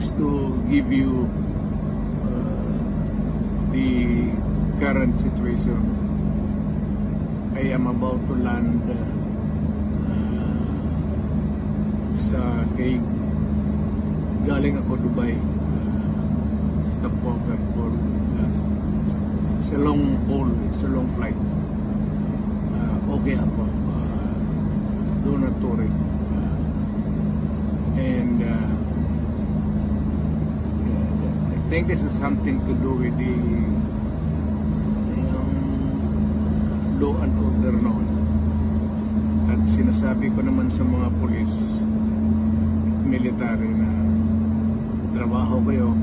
just to give you the current situation. I am about to land sa Hague. Galing ako Dubai, stopover for it's a long haul, it's a long flight. Okay ako, do not worry. And I think this is something to do with the law and order noon. At sinasabi ko naman sa mga pulis, military na trabaho kayo,